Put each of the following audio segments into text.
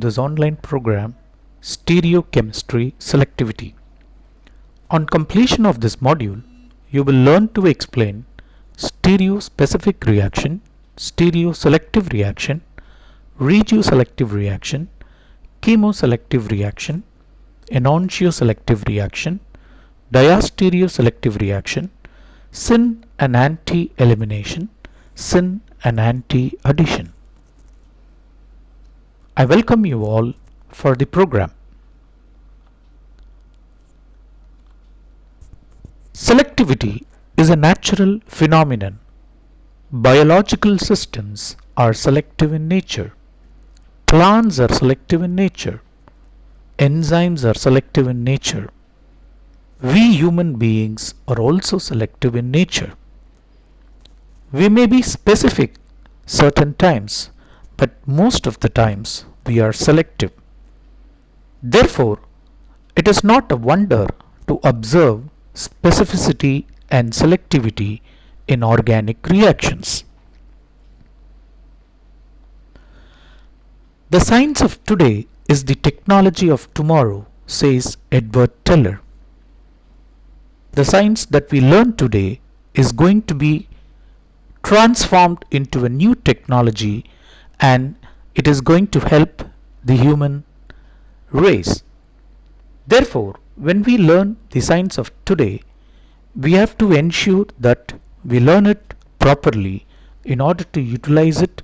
this online program, Stereochemistry Selectivity. On completion of this module, you will learn to explain stereospecific reaction, stereoselective reaction, regioselective reaction, chemoselective reaction, enantioselective reaction, diastereoselective reaction, syn and anti-elimination, syn and anti-addition. I welcome you all for the program. Selectivity is a natural phenomenon. Biological systems are selective in nature. Plants are selective in nature. Enzymes are selective in nature. We human beings are also selective in nature. We may be specific certain times, but most of the times we are selective. Therefore, it is not a wonder to observe specificity and selectivity in organic reactions. The science of today is the technology of tomorrow, says Edward Teller. The science that we learn today is going to be transformed into a new technology, and it is going to help the human race. Therefore, when we learn the science of today, we have to ensure that we learn it properly in order to utilize it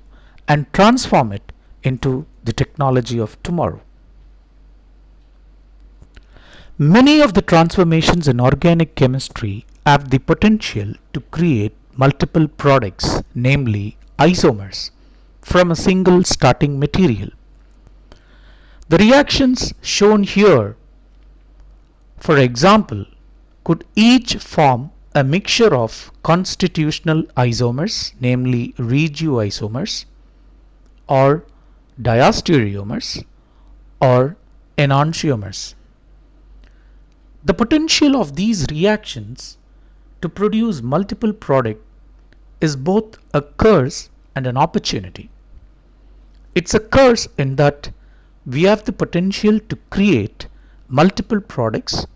and transform it into the technology of tomorrow. Many of the transformations in organic chemistry have the potential to create multiple products, namely isomers, from a single starting material. The reactions shown here, for example, could each form a mixture of constitutional isomers, namely regioisomers, or diastereomers, or enantiomers. The potential of these reactions to produce multiple products is both a curse and an opportunity. It's a curse in that we have the potential to create multiple products,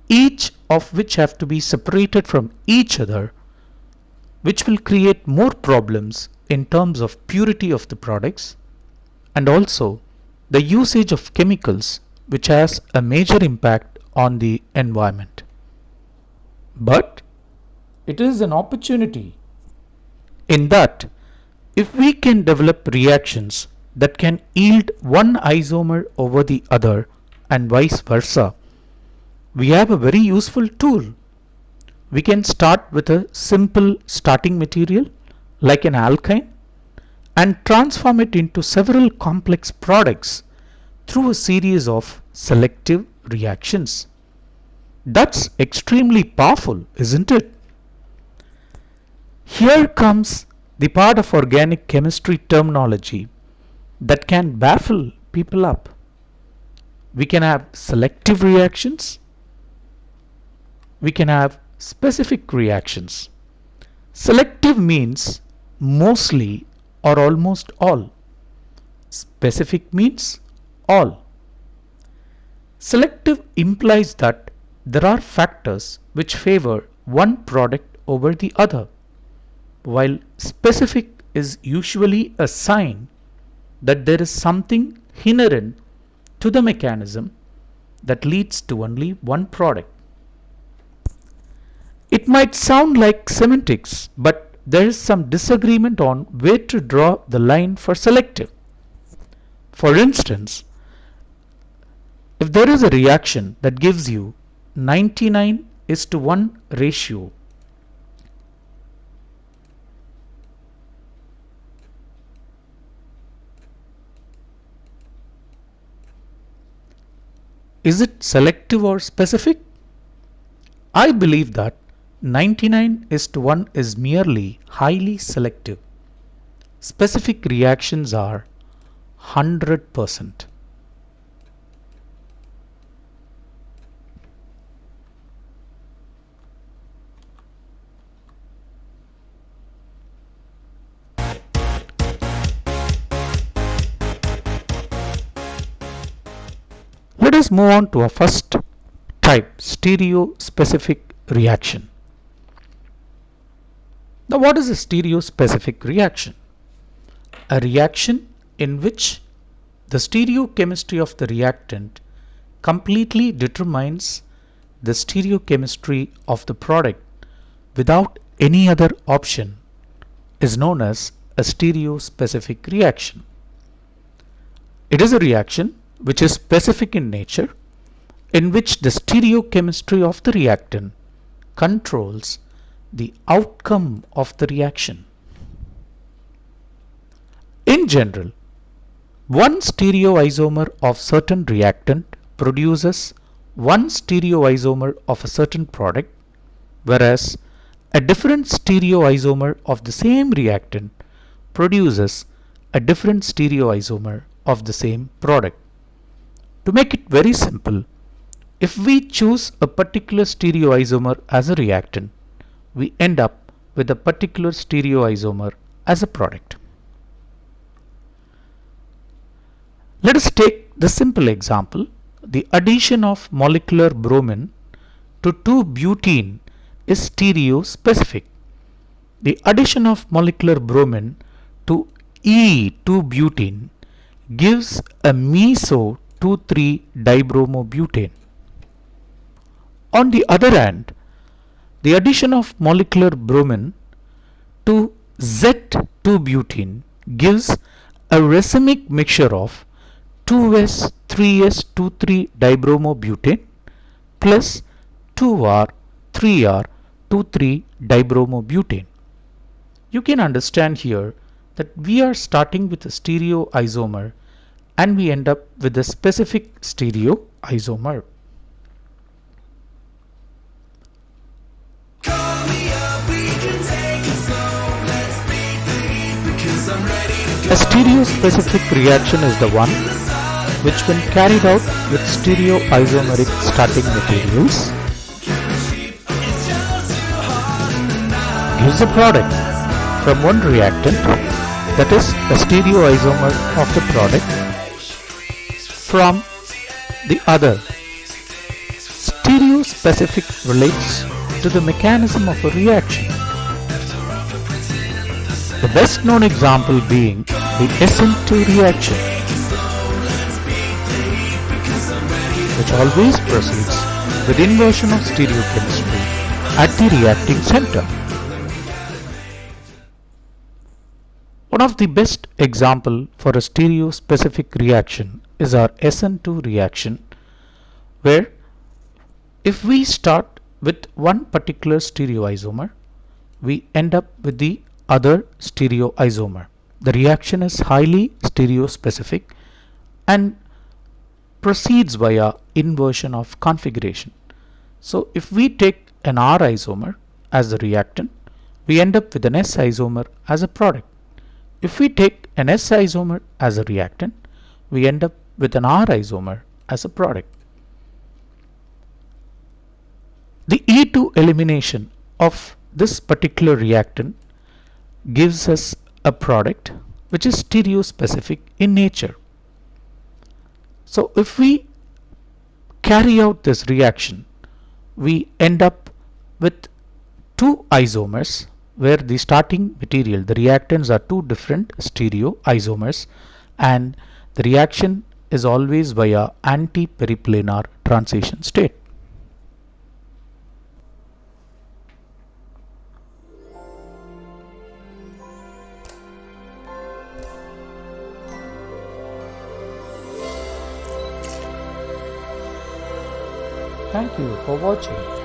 each of which have to be separated from each other, which will create more problems in terms of purity of the products and also the usage of chemicals, which has a major impact on the environment. But it is an opportunity in that if we can develop reactions that can yield one isomer over the other and vice versa, we have a very useful tool. We can start with a simple starting material like an alkyne and transform it into several complex products through a series of selective reactions. That's extremely powerful, isn't it? Here comes the part of organic chemistry terminology that can baffle people up. We can have selective reactions. We can have specific reactions. Selective means mostly or almost all. Specific means all. Selective implies that there are factors which favor one product over the other, while specific is usually a sign that there is something inherent to the mechanism that leads to only one product. It might sound like semantics, but there is some disagreement on where to draw the line for selective. For instance, if there is a reaction that gives you 99:1 ratio, is it selective or specific? I believe that 99:1 is merely highly selective. Specific reactions are 100%. Let us move on to our first type, stereospecific reaction. Now, what is a stereospecific reaction? A reaction in which the stereochemistry of the reactant completely determines the stereochemistry of the product without any other option is known as a stereospecific reaction. It is a reaction which is specific in nature, in which the stereochemistry of the reactant controls the outcome of the reaction. In general, one stereoisomer of certain reactant produces one stereoisomer of a certain product, whereas a different stereoisomer of the same reactant produces a different stereoisomer of the same product. To make it very simple, if we choose a particular stereoisomer as a reactant, we end up with a particular stereoisomer as a product. Let us take the simple example, the addition of molecular bromine to 2-butene is stereospecific. The addition of molecular bromine to E2-butene gives a meso 2,3-dibromobutane. On the other hand, the addition of molecular bromine to Z2-butene gives a racemic mixture of 2s 3s 2,3-dibromobutane plus 2r 3r 2,3-dibromobutane. You can understand here that we are starting with a stereoisomer and we end up with a specific stereoisomer. A stereospecific reaction is the one which, when carried out with stereoisomeric starting materials, gives a product from one reactant, that is a stereoisomer of the product, from the other. Stereospecific relates to the mechanism of a reaction. The best known example being the SN2 reaction, which always proceeds with inversion of stereochemistry at the reacting center. One of the best example for a stereospecific reaction is our SN2 reaction, where if we start with one particular stereoisomer, we end up with the other stereoisomer. The reaction is highly stereospecific and proceeds via inversion of configuration. So if we take an R isomer as the reactant, we end up with an S isomer as a product. If we take an S isomer as a reactant, we end up with an R isomer as a product. The E2 elimination of this particular reactant gives us a product which is stereospecific in nature. So if we carry out this reaction, we end up with two isomers where the starting material, the reactants, are two different stereoisomers, and the reaction is always via anti-periplanar transition state. Thank you for watching.